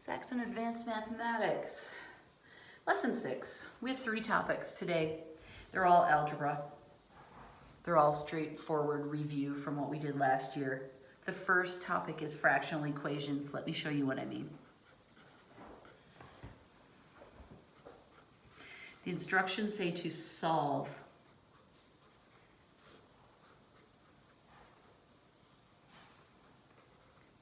Saxon Advanced Mathematics. Lesson 6. We have 3 topics today. They're all algebra. They're all straightforward review from what we did last year. The first topic is fractional equations. Let me show you what I mean. The instructions say to solve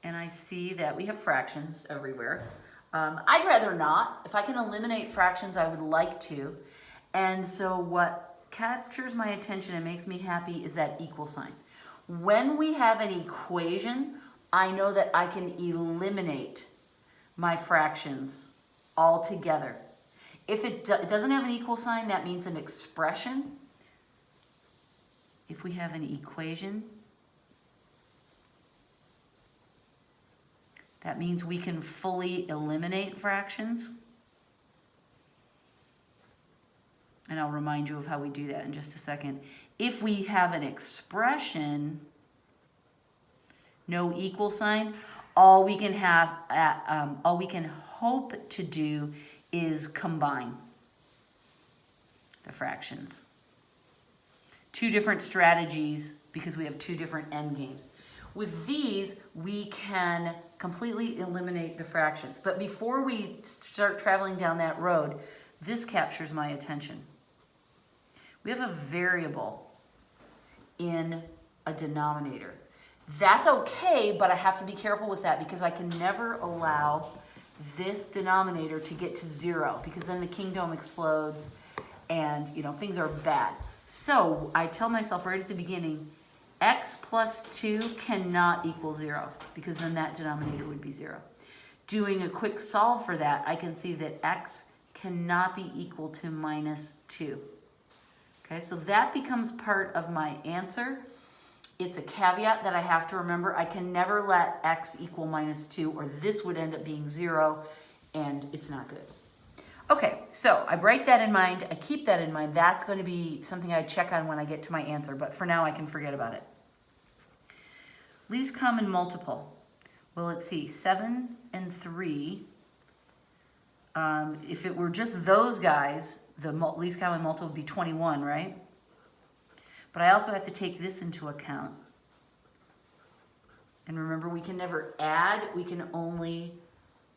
and I see that we have fractions everywhere. I'd rather not. If I can eliminate fractions, I would like to. And so what captures my attention and makes me happy is that equal sign. When we have an equation, I know that I can eliminate my fractions altogether. If it doesn't have an equal sign, that means an expression. If we have an equation, that means we can fully eliminate fractions. And I'll remind you of how we do that in just a second. If we have an expression, no equal sign, all we can hope to do is combine the fractions. 2 different strategies because we have 2 different endgames. With these, we can completely eliminate the fractions. But before we start traveling down that road, this captures my attention. We have a variable in a denominator. That's okay, but I have to be careful with that because I can never allow this denominator to get to 0 because then the kingdom explodes and things are bad. So I tell myself right at the beginning, x plus 2 cannot equal 0 because then that denominator would be 0. Doing a quick solve for that, I can see that x cannot be equal to minus 2. Okay, so that becomes part of my answer. It's a caveat that I have to remember. I can never let x equal minus 2 or this would end up being 0 and it's not good. Okay, so I write that in mind. I keep that in mind. That's going to be something I check on when I get to my answer, but for now I can forget about it. Least common multiple. Well, let's see, 7 and 3. If it were just those guys, the least common multiple would be 21, right? But I also have to take this into account. And remember, we can never add, we can only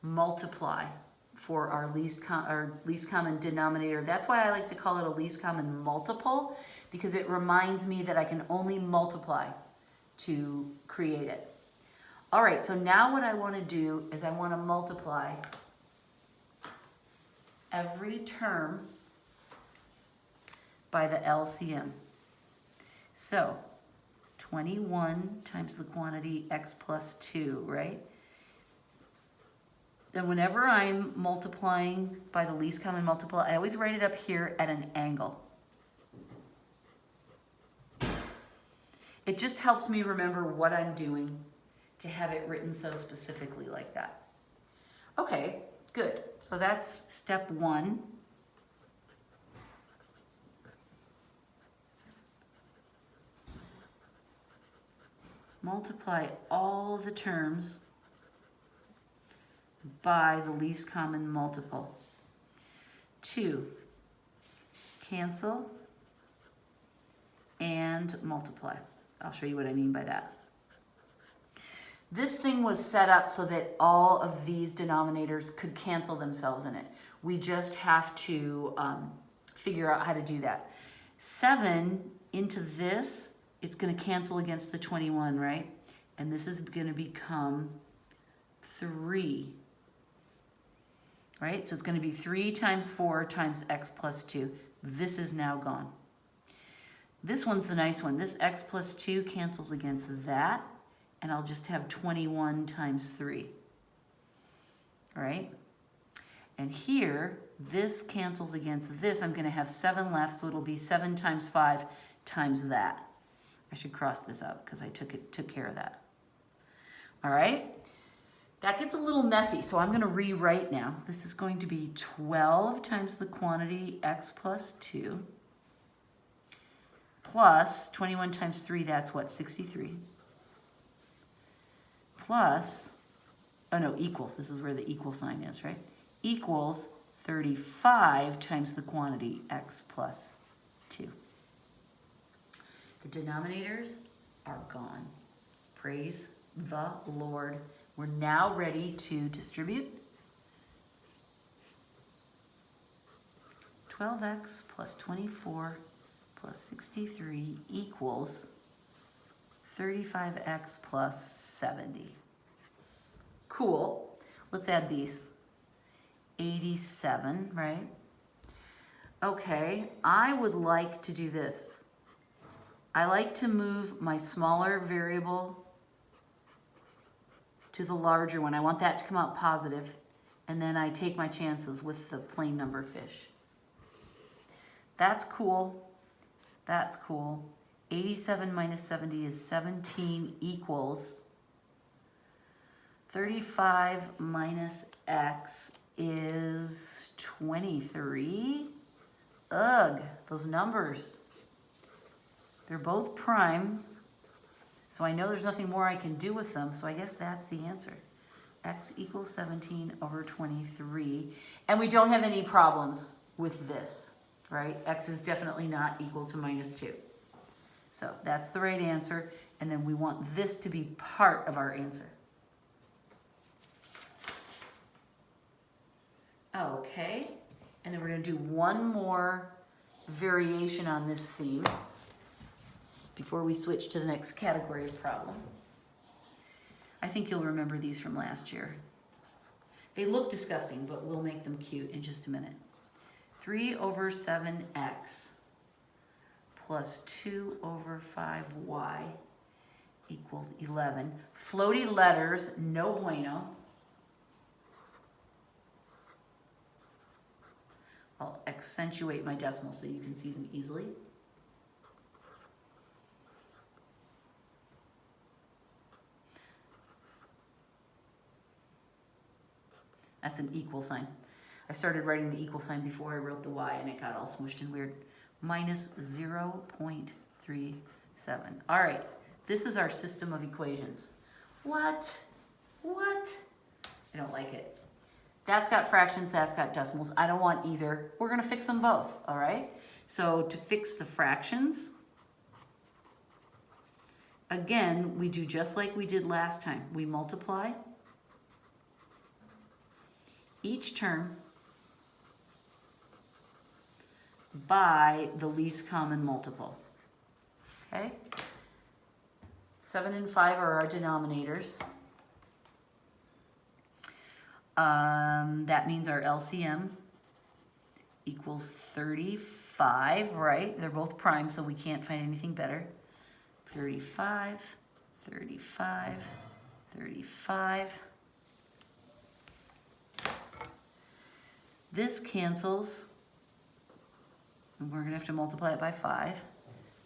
multiply for our least common denominator. That's why I like to call it a least common multiple, because it reminds me that I can only multiply to create it. All right, so now what I want to do is I want to multiply every term by the LCM. So 21 times the quantity x plus 2, right? Then whenever I'm multiplying by the least common multiple, I always write it up here at an angle. It just helps me remember what I'm doing to have it written so specifically like that. Okay, good. So that's step 1. Multiply all the terms by the least common multiple. 2, cancel and multiply. I'll show you what I mean by that. This thing was set up so that all of these denominators could cancel themselves in it. We just have to figure out how to do that. 7 into this, it's going to cancel against the 21, right? And this is going to become 3. Right? So it's going to be 3 times 4 times x plus 2. This is now gone. This one's the nice one. This x plus 2 cancels against that, and I'll just have 21 times 3. All right? And here, this cancels against this. I'm going to have 7 left, so it'll be 7 times 5 times that. I should cross this out because I took care of that. All right? That gets a little messy, so I'm going to rewrite now. This is going to be 12 times the quantity x plus 2 plus 21 times 3, that's what, 63, plus oh no, equals, this is where the equal sign is, right? Equals 35 times the quantity x plus 2. The denominators are gone. Praise the Lord. We're now ready to distribute. 12x plus 24 plus 63 equals 35x plus 70. Cool. Let's add these. 87, right? Okay, I would like to do this. I like to move my smaller variable to the larger one. I want that to come out positive, and then I take my chances with the plain number fish. That's cool. That's cool. 87 minus 70 is 17 equals 35 minus x is 23. Ugh, those numbers. They're both prime, so I know there's nothing more I can do with them, so I guess that's the answer. X equals 17 over 23, and we don't have any problems with this, right? X is definitely not equal to minus 2. So that's the right answer, and then we want this to be part of our answer. Okay, and then we're going to do one more variation on this theme before we switch to the next category of problem. I think you'll remember these from last year. They look disgusting, but we'll make them cute in just a minute. 3 over 7x plus 2 over 5y equals 11. Floaty letters, no bueno. I'll accentuate my decimals so you can see them easily. That's an equal sign. I started writing the equal sign before I wrote the y, and it got all smushed and weird. Minus 0.37. All right, this is our system of equations. What? What? I don't like it. That's got fractions, that's got decimals. I don't want either. We're gonna fix them both, all right? So to fix the fractions, again, we do just like we did last time. We multiply each term by the least common multiple, okay? 7 and 5 are our denominators. That means our LCM equals 35, right? They're both prime, so we can't find anything better. 35, 35, 35. This cancels, and we're gonna have to multiply it by 5.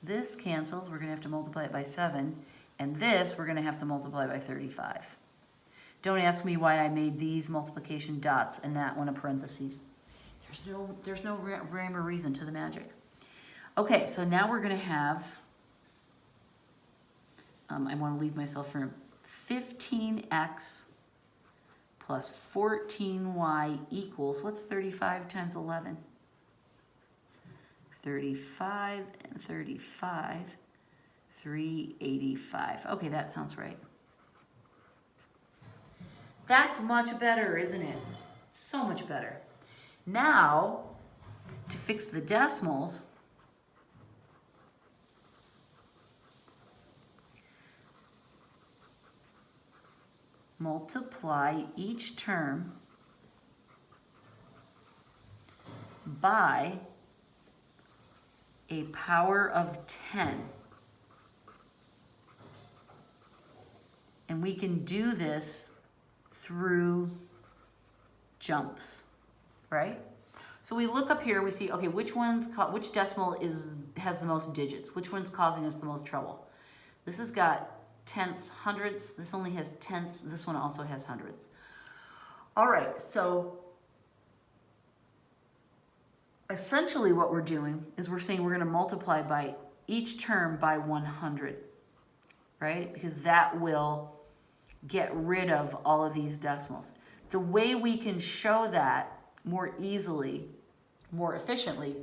This cancels, we're gonna have to multiply it by 7. And this, we're gonna have to multiply by 35. Don't ask me why I made these multiplication dots and that one a parentheses. There's no rhyme or reason to the magic. Okay, so now we're gonna have, I wanna leave myself room, 15x plus 14y equals, what's 35 times 11? 35 and 35, 385. Okay, that sounds right. That's much better, isn't it? So much better. Now, to fix the decimals, multiply each term by a power of 10. And we can do this through jumps, right? So we look up here, we see, okay, which decimal has the most digits? Which one's causing us the most trouble? This has got tenths, hundredths. This only has tenths. This one also has hundredths. All right, so essentially what we're doing is we're saying we're going to multiply by each term by 100, right? Because that will get rid of all of these decimals. The way we can show that more easily, more efficiently,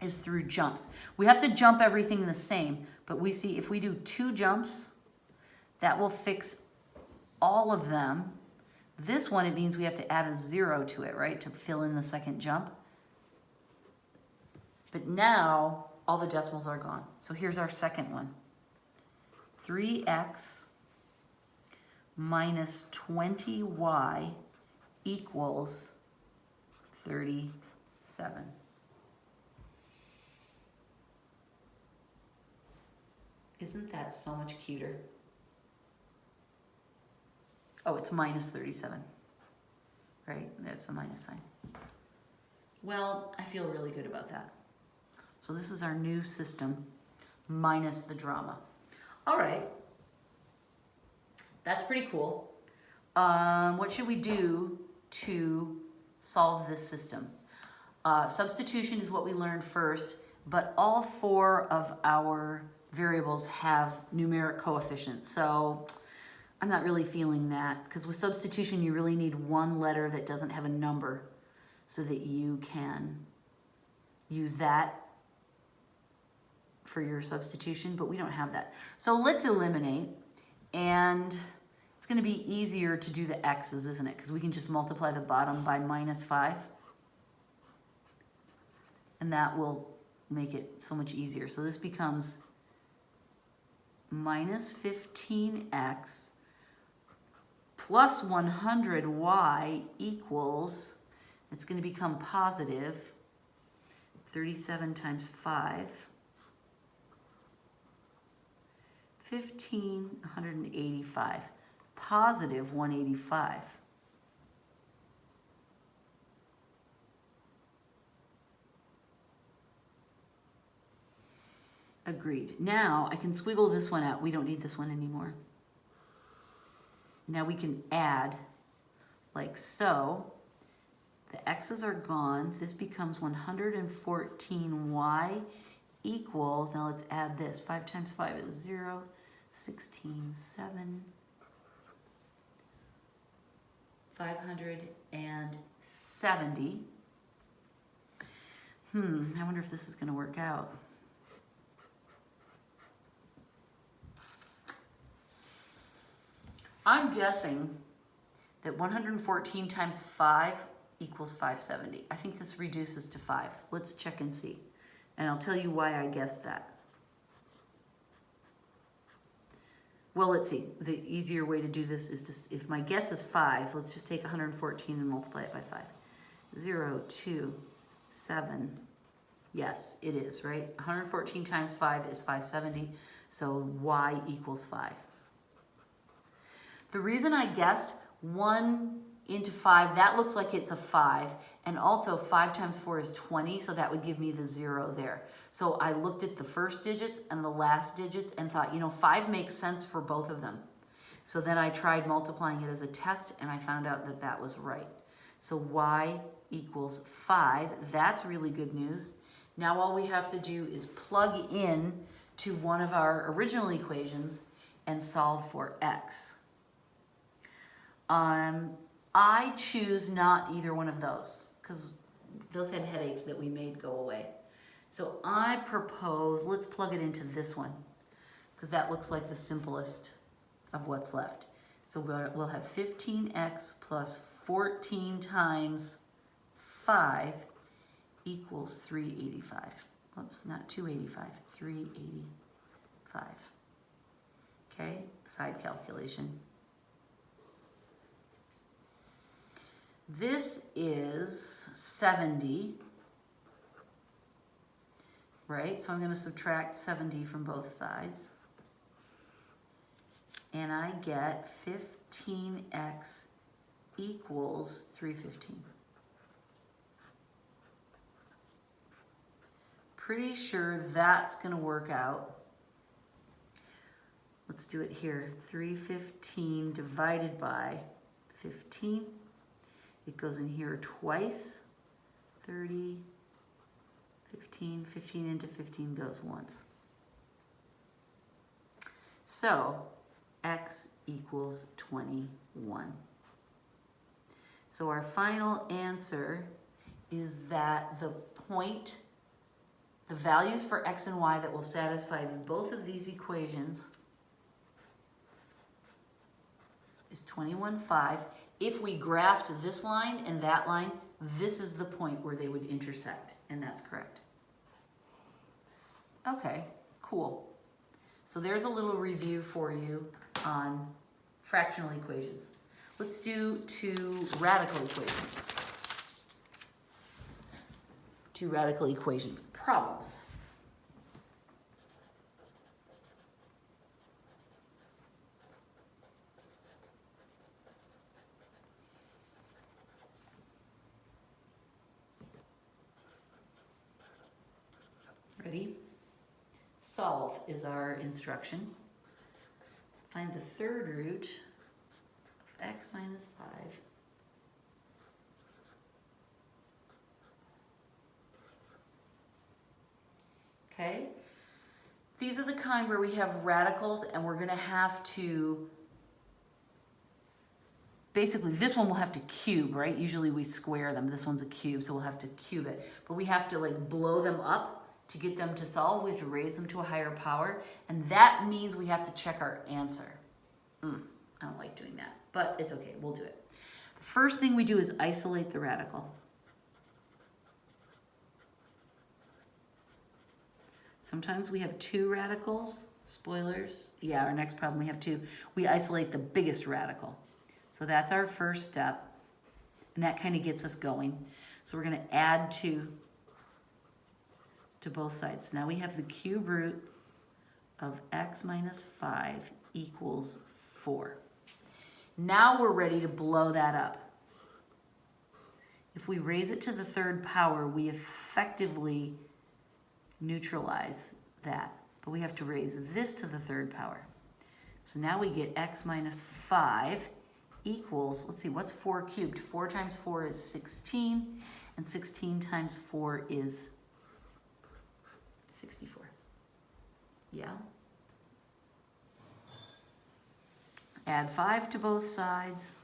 is through jumps. We have to jump everything the same, but we see if we do 2 jumps, that will fix all of them. This one, it means we have to add a 0 to it, right, to fill in the second jump. But now, all the decimals are gone. So here's our second one. 3x minus 20y equals 37. Isn't that so much cuter? Oh, it's minus 37, right? That's a minus sign. Well, I feel really good about that. So this is our new system minus the drama. All right, that's pretty cool. What should we do to solve this system? Substitution is what we learned first, but all 4 of our variables have numeric coefficients. So I'm not really feeling that, because with substitution you really need one letter that doesn't have a number so that you can use that for your substitution, but we don't have that. So let's eliminate, and it's going to be easier to do the x's, isn't it? Because we can just multiply the bottom by minus 5, and that will make it so much easier. So this becomes minus 15x plus 100y equals, it's going to become positive 37 times 5, 185, positive 185. Agreed. Now I can squiggle this one out. We don't need this one anymore. Now we can add like so. The x's are gone. This becomes 114y equals, now let's add this. 5 times 5 is 0, 16, 7, 570. I wonder if this is going to work out. I'm guessing that 114 times 5 equals 570. I think this reduces to 5. Let's check and see. And I'll tell you why I guessed that. Well, let's see. The easier way to do this is to, if my guess is 5, let's just take 114 and multiply it by 5. 0, 2, 7. Yes, it is, right? 114 times 5 is 570, so y equals 5. The reason I guessed 1 into 5, that looks like it's a 5, and also 5 times 4 is 20, so that would give me the 0 there. So I looked at the first digits and the last digits and thought, you know, 5 makes sense for both of them. So then I tried multiplying it as a test, and I found out that that was right. So y equals 5. That's really good news. Now all we have to do is plug in to one of our original equations and solve for x. I choose not either one of those because those had headaches that we made go away. So I propose, let's plug it into this one because that looks like the simplest of what's left. So we'll have 15x plus 14 times 5 equals 385. Oops, not 285, 385. Okay, side calculation. This is 70, right? So I'm going to subtract 70 from both sides. And I get 15x equals 315. Pretty sure that's going to work out. Let's do it here. 315 divided by 15. It goes in here twice. 30, 15, 15 into 15 goes once. So x equals 21. So our final answer is that the values for x and y that will satisfy both of these equations is 21.5. If we graphed this line and that line, this is the point where they would intersect, and that's correct. Okay, cool. So there's a little review for you on fractional equations. Let's do 2 radical equations. 2 radical equations. Problems. Ready? Solve is our instruction. Find the third root of x minus 5 okay? These are the kind where we have radicals and we're going to have to, basically this one we'll have to cube, right? Usually we square them. This one's a cube, so we'll have to cube it. But we have to like blow them up to get them to solve. We have to raise them to a higher power, and that means we have to check our answer. I don't like doing that, but it's okay, we'll do it. The first thing we do is isolate the radical. Sometimes we have 2 radicals. Spoilers. Yeah, our next problem we have 2. We isolate the biggest radical. So that's our first step, and that kind of gets us going. So we're going to add 2 to both sides. Now we have the cube root of x minus 5 equals 4. Now we're ready to blow that up. If we raise it to the 3rd power, we effectively neutralize that. But we have to raise this to the 3rd power. So now we get x minus 5 equals, let's see, what's 4 cubed? 4 times 4 is 16, and 16 times 4 is 64. Yeah? Add 5 to both sides.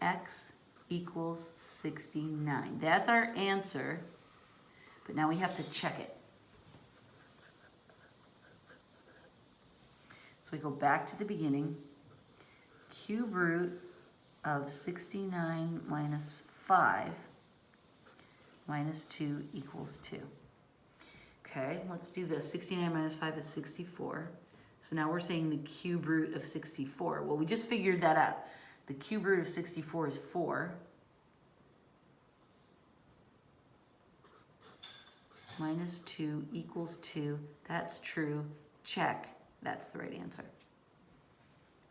X equals 69. That's our answer, but now we have to check it. So we go back to the beginning. Cube root of 69 minus 5 minus 2 equals 2. Okay, let's do this. 69 minus 5 is 64. So now we're saying the cube root of 64. Well, we just figured that out. The cube root of 64 is 4. Minus 2 equals 2. That's true. Check. That's the right answer.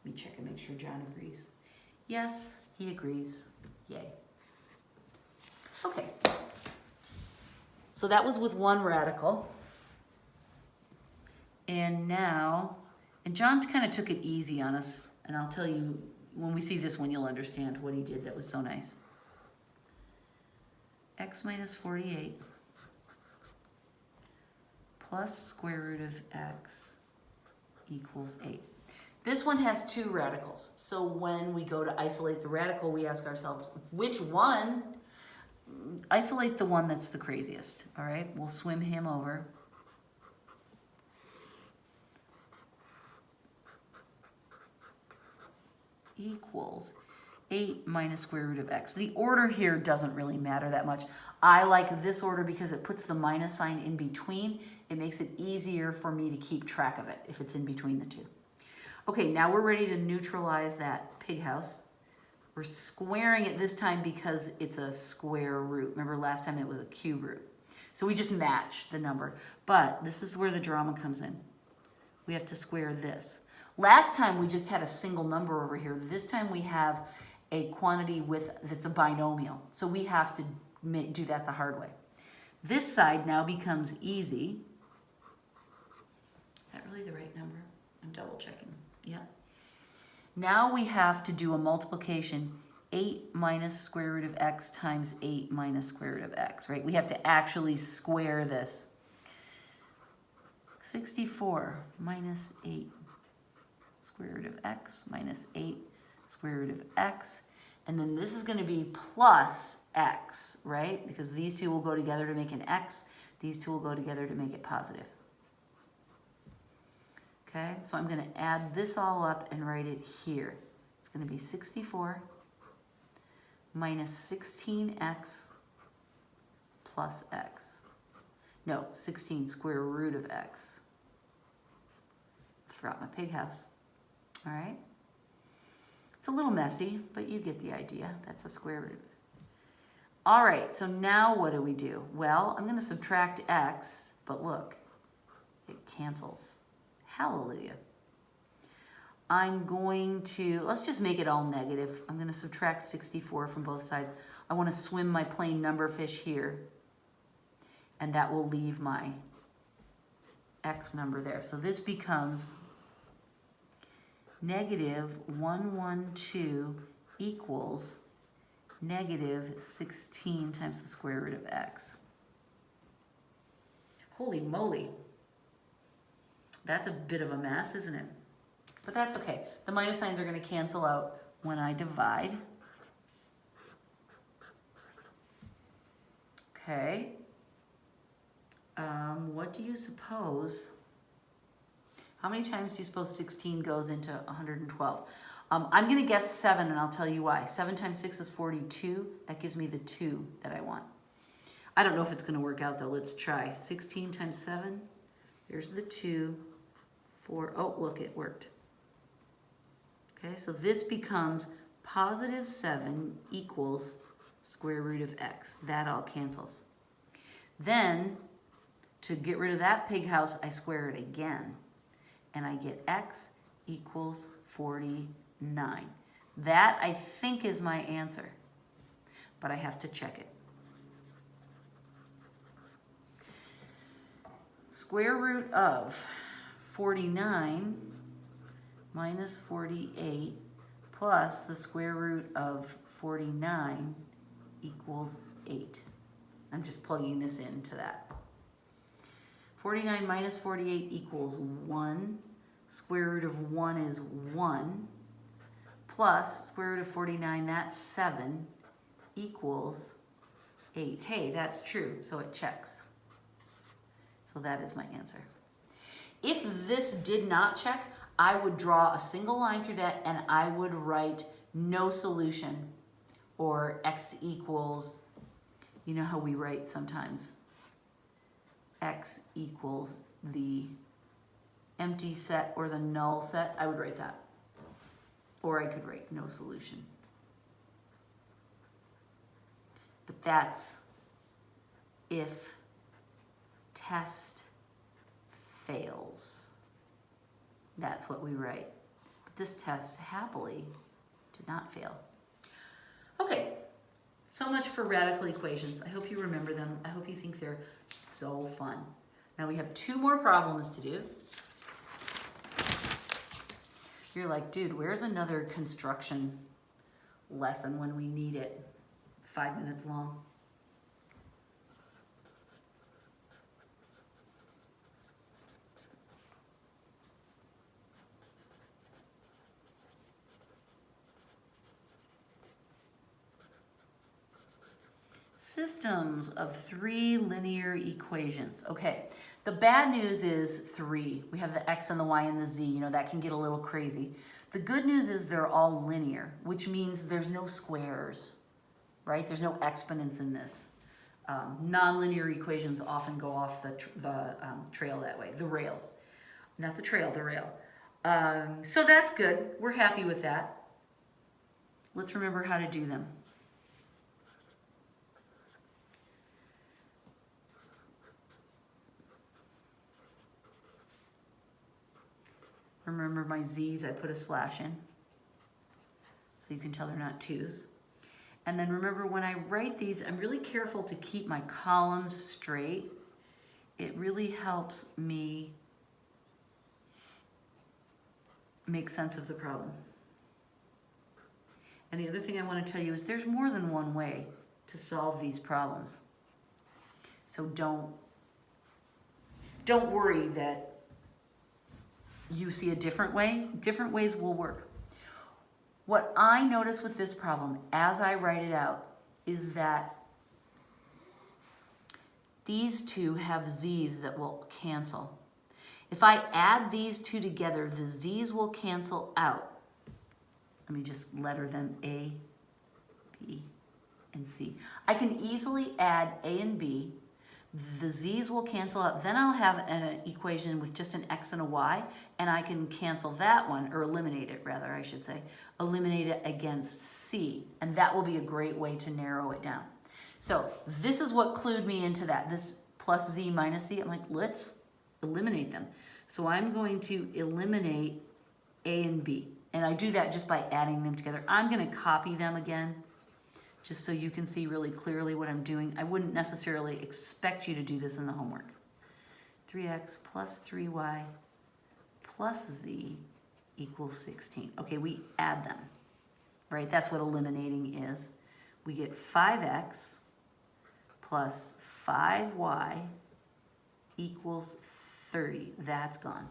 Let me check and make sure John agrees. Yes, he agrees. Yay. Okay. So that was with one radical. And now, and John kind of took it easy on us. And I'll tell you, when we see this one, you'll understand what he did that was so nice. X minus 48 plus square root of x equals 8. This one has 2 radicals. So when we go to isolate the radical, we ask ourselves, which one? Isolate the one that's the craziest, all right? We'll swim him over. Equals 8 minus square root of x. The order here doesn't really matter that much. I like this order because it puts the minus sign in between. It makes it easier for me to keep track of it if it's in between the 2. Okay, now we're ready to neutralize that pig house. We're squaring it this time because it's a square root. Remember last time it was a cube root. So we just match the number. But this is where the drama comes in. We have to square this. Last time we just had a single number over here. This time we have a quantity that's a binomial. So we have to do that the hard way. This side now becomes easy. Is that really the right number? I'm double checking. Yeah. Now we have to do a multiplication. 8 minus square root of x times 8 minus square root of x, right? We have to actually square this. 64 minus 8 square root of x minus 8 square root of x. And then this is going to be plus x, right? Because these two will go together to make an x. These two will go together to make it positive. Okay, so I'm going to add this all up and write it here. It's going to be 64 minus 16x plus x. No, 16 square root of x. Forgot my pig house. All right. It's a little messy, but you get the idea. That's a square root. All right, so now what do? Well, I'm going to subtract x, but look, it cancels. Hallelujah. I'm going to, let's just make it all negative. I'm going to subtract 64 from both sides. I want to swim my plain number fish here, and that will leave my x number there. So this becomes negative 112 equals negative 16 times the square root of x. Holy moly. That's a bit of a mess, isn't it? But that's okay. The minus signs are going to cancel out when I divide. Okay. What do you suppose? How many times do you suppose 16 goes into 112? I'm going to guess 7, and I'll tell you why. 7 times 6 is 42. That gives me the 2 that I want. I don't know if it's going to work out, though. Let's try. 16 times 7. Here's the 2. 4. Oh, look, it worked. Okay, so this becomes positive 7 equals square root of x. That all cancels. Then, to get rid of that pig house, I square it again. And I get x equals 49. That, I think, is my answer. But I have to check it. Square root of 49 minus 48 plus the square root of 49 equals 8. I'm just plugging this into that. 49 minus 48 equals 1. Square root of 1 is 1. Plus square root of 49, that's 7, equals 8. Hey, that's true, so it checks. So that is my answer. If this did not check, I would draw a single line through that and I would write no solution, or x equals, you know how we write sometimes, x equals the empty set or the null set. I would write that. Or I could write no solution. But that's if test fails. That's what we write. But this test happily did not fail. Okay, so much for radical equations. I hope you remember them. I hope you think they're so fun. Now we have 2 more problems to do. You're like, dude, where's another construction lesson when we need it? 5 minutes long. Systems of 3 linear equations. Okay, the bad news is 3. We have the x and the y and the z. You know, that can get a little crazy. The good news is they're all linear, which means there's no squares, right? There's no exponents in this. Non-linear equations often go off the trail that way, the rails. Not the trail, the rail. So that's good. We're happy with that. Let's remember how to do them. Remember my z's, I put a slash in, so you can tell they're not 2's. And then remember, when I write these, I'm really careful to keep my columns straight. It really helps me make sense of the problem. And the other thing I want to tell you is there's more than one way to solve these problems. So don't worry that you see a different way, different ways will work. What I notice with this problem as I write it out is that these two have z's that will cancel. If I add these two together, the z's will cancel out. Let me just letter them A, B, and C. I can easily add A and B. The z's will cancel out. Then I'll have an equation with just an x and a y, and I can cancel that one, or eliminate it rather, I should say. Eliminate it against C, and that will be a great way to narrow it down. So this is what clued me into that. This plus z minus c, I'm like, let's eliminate them. So I'm going to eliminate A and B. And I do that just by adding them together. I'm going to copy them again, just so you can see really clearly what I'm doing. I wouldn't necessarily expect you to do this in the homework. 3x plus 3y plus z equals 16. Okay, we add them, right? That's what eliminating is. We get 5x plus 5y equals 30. That's gone.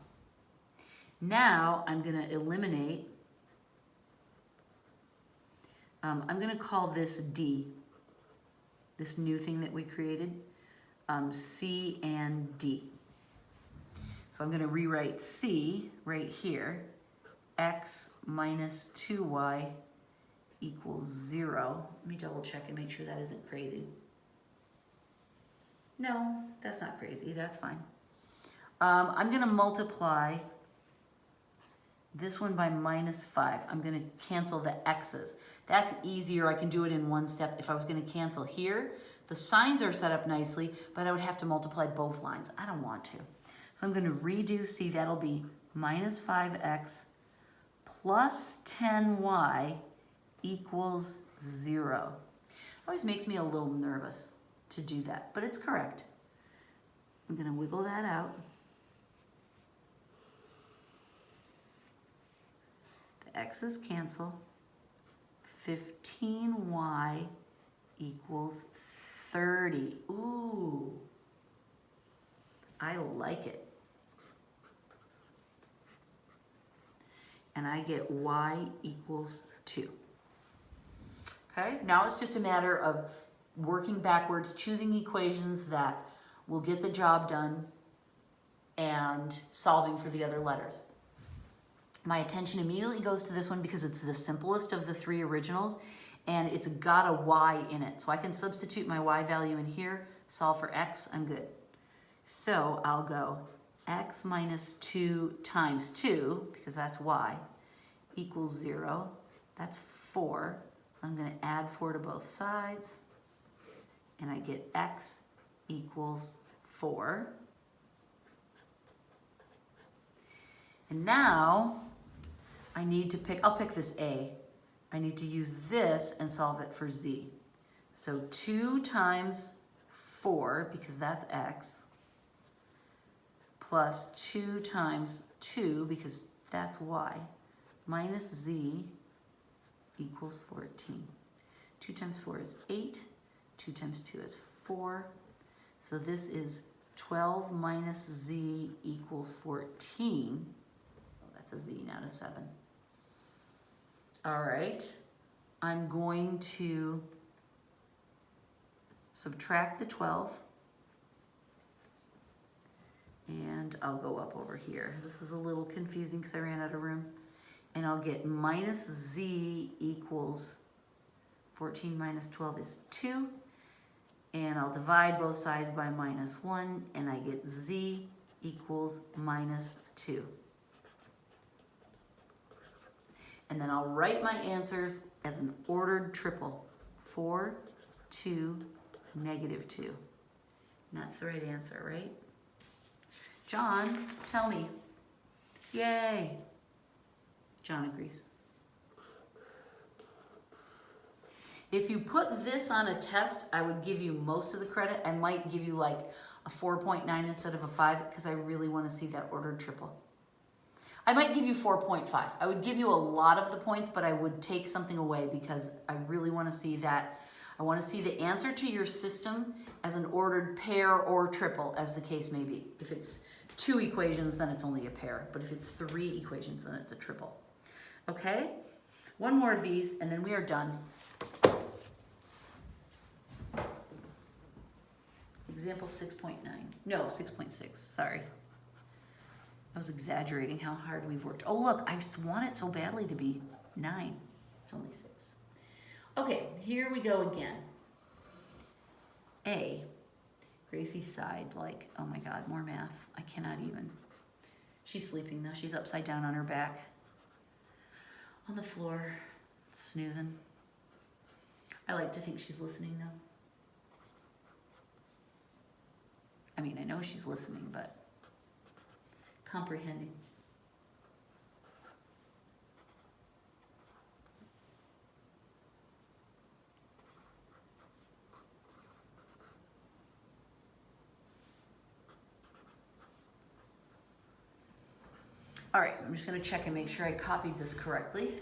Now I'm going to eliminate, I'm going to call this D, this new thing that we created, C and D. So I'm going to rewrite C right here, x minus 2y equals 0. Let me double check and make sure that isn't crazy. No, that's not crazy. That's fine. I'm going to multiply this one by minus 5. I'm going to cancel the x's. That's easier. I can do it in one step. If I was going to cancel here, the signs are set up nicely, but I would have to multiply both lines. I don't want to. So I'm going to redo C. That'll be minus 5x plus 10y equals 0. It always makes me a little nervous to do that, but it's correct. I'm going to wiggle that out. The x's cancel. 15y equals 30. Ooh, I like it. And I get y equals 2. Okay, now it's just a matter of working backwards, choosing equations that will get the job done, and solving for the other letters. My attention immediately goes to this one because it's the simplest of the 3 originals, and it's got a y in it. So I can substitute my y value in here, solve for x, I'm good. So I'll go x minus 2 times 2, because that's y, equals 0. That's 4. So I'm going to add 4 to both sides, and I get x equals 4. And now I need to pick, I'll pick this A. I need to use this and solve it for z. So 2 times 4, because that's x, plus 2 times 2, because that's y, minus z equals 14. 2 times 4 is 8. 2 times 2 is 4. So this is 12 minus z equals 14. Oh, that's a z, not a 7. All right, I'm going to subtract the 12, and I'll go up over here. This is a little confusing because I ran out of room. And I'll get minus z equals 14 minus 12 is 2. And I'll divide both sides by minus 1, and I get z equals minus 2. And then I'll write my answers as an ordered triple. 4, 2, negative 2. And that's the right answer, right? John, tell me. Yay. John agrees. If you put this on a test, I would give you most of the credit. I might give you like a 4.9 instead of a 5 because I really want to see that ordered triple. I might give you 4.5. I would give you a lot of the points, but I would take something away because I really want to see that. I want to see the answer to your system as an ordered pair or triple, as the case may be. If it's 2 equations, then it's only a pair. But if it's 3 equations, then it's a triple. Okay? One more of these, and then we are done. Example 6.9. No, 6.6. Sorry. I was exaggerating how hard we've worked. Oh, look, I just want it so badly to be 9. It's only 6. Okay, here we go again. A. Gracie sighed like, oh my God, more math. I cannot even. She's sleeping though. She's upside down on her back on the floor, snoozing. I like to think she's listening though. I mean, I know she's listening, but comprehending. All right, I'm just going to check and make sure I copied this correctly.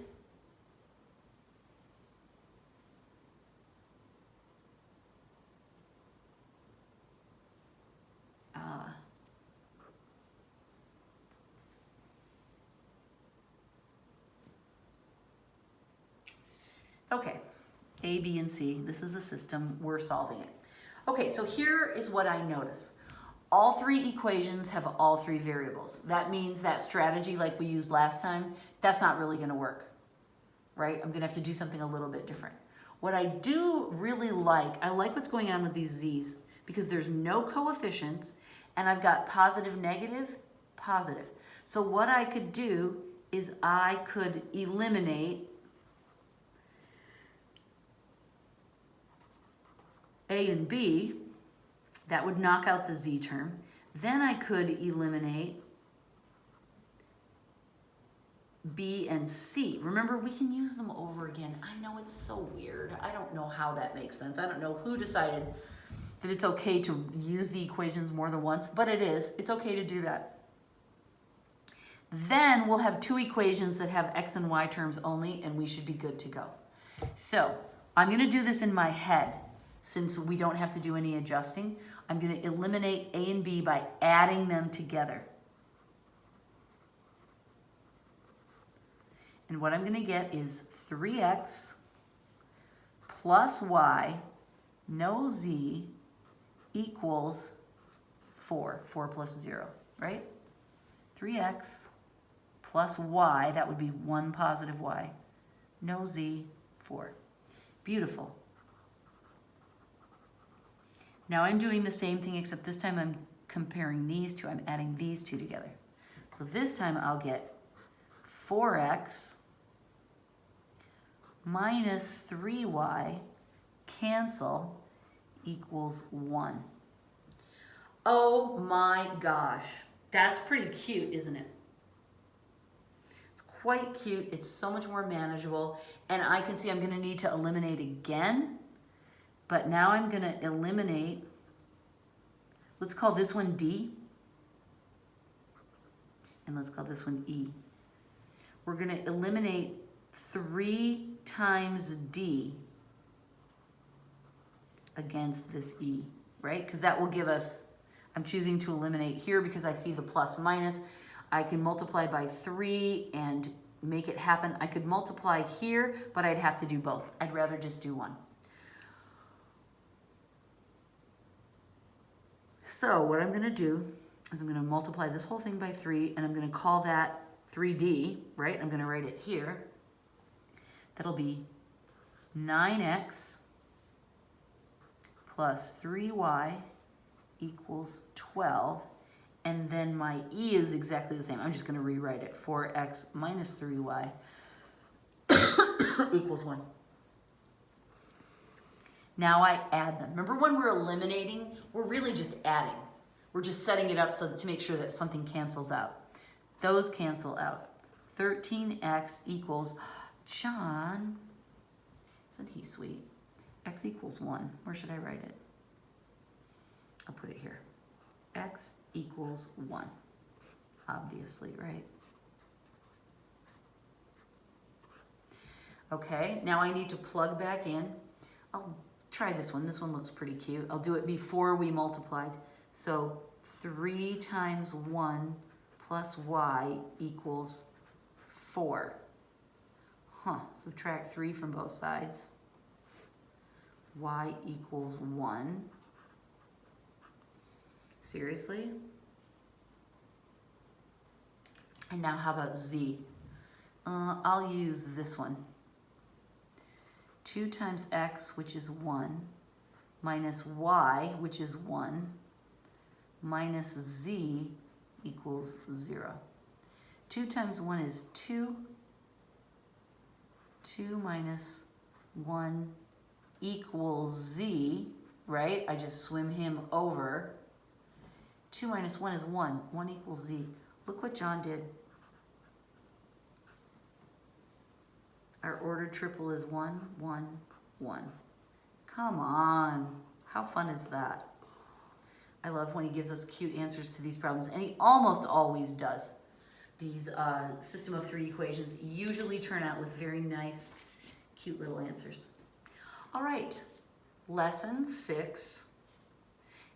Okay, A, B, and C. This is a system. We're solving it. Okay, so here is what I notice. All 3 equations have all 3 variables. That means that strategy like we used last time, that's not really gonna work, right? I'm gonna have to do something a little bit different. What I do really like, I like what's going on with these z's because there's no coefficients and I've got positive, negative, positive. So what I could do is I could eliminate A and B. That would knock out the z term. Then I could eliminate B and C. Remember, we can use them over again. I know it's so weird. I don't know how that makes sense. I don't know who decided that it's okay to use the equations more than once, but it is. It's okay to do that. Then we'll have 2 equations that have x and y terms only, and we should be good to go. So I'm going to do this in my head. Since we don't have to do any adjusting, I'm going to eliminate A and B by adding them together. And what I'm going to get is 3x plus y, no z, equals 4. 4 plus 0, right? 3x plus y, that would be 1 positive y, no z, 4. Beautiful. Now I'm doing the same thing, except this time I'm comparing these two. I'm adding these 2 together. So this time I'll get 4x minus 3y cancel equals 1. Oh my gosh. That's pretty cute, isn't it? It's quite cute. It's so much more manageable. And I can see I'm going to need to eliminate again. But now I'm going to eliminate, let's call this one D, and let's call this one E. We're going to eliminate 3 times D against this E, right? Because that will give us, I'm choosing to eliminate here because I see the plus minus. I can multiply by 3 and make it happen. I could multiply here, but I'd have to do both. I'd rather just do one. So what I'm going to do is I'm going to multiply this whole thing by 3, and I'm going to call that 3D, right? I'm going to write it here. That'll be 9x plus 3y equals 12. And then my E is exactly the same. I'm just going to rewrite it. 4x minus 3y equals 1. Now I add them. Remember when we're eliminating, we're really just adding. We're just setting it up so to make sure that something cancels out. Those cancel out. 13x equals, John, isn't he sweet? X equals 1. Where should I write it? I'll put it here. X equals 1. Obviously, right? Okay, now I need to plug back in. I'll try this one. This one looks pretty cute. I'll do it before we multiplied. So 3 times 1 plus y equals 4. Subtract 3 from both sides. Y equals 1. Seriously? And now how about z? I'll use this one. 2 times x, which is 1, minus y, which is 1, minus z equals 0. 2 times 1 is 2. 2 minus 1 equals z, right? I just swim him over. 2 minus 1 is 1. 1 equals z. Look what John did. Our ordered triple is 1, 1, 1. Come on. How fun is that? I love when he gives us cute answers to these problems, and he almost always does. These system of 3 equations usually turn out with very nice, cute little answers. All right, lesson 6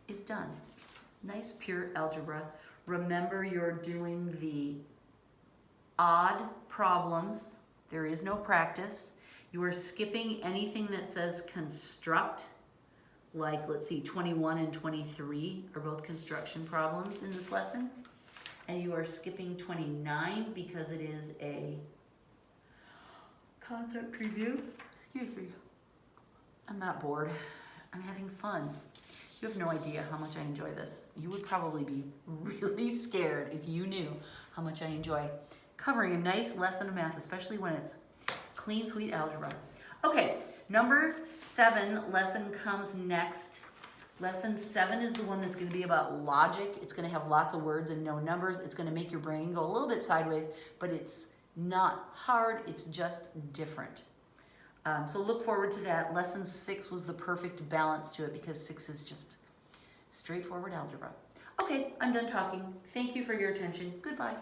is done. Nice pure algebra. Remember, you're doing the odd problems. There is no practice. You are skipping anything that says construct, like, let's see, 21 and 23 are both construction problems in this lesson. And you are skipping 29 because it is a concept review. Excuse me. I'm not bored. I'm having fun. You have no idea how much I enjoy this. You would probably be really scared if you knew how much I enjoy covering a nice lesson of math, especially when it's clean, sweet algebra. Okay, number 7 lesson comes next. Lesson 7 is the one that's going to be about logic. It's going to have lots of words and no numbers. It's going to make your brain go a little bit sideways, but it's not hard. It's just different. So look forward to that. Lesson 6 was the perfect balance to it because 6 is just straightforward algebra. Okay, I'm done talking. Thank you for your attention. Goodbye.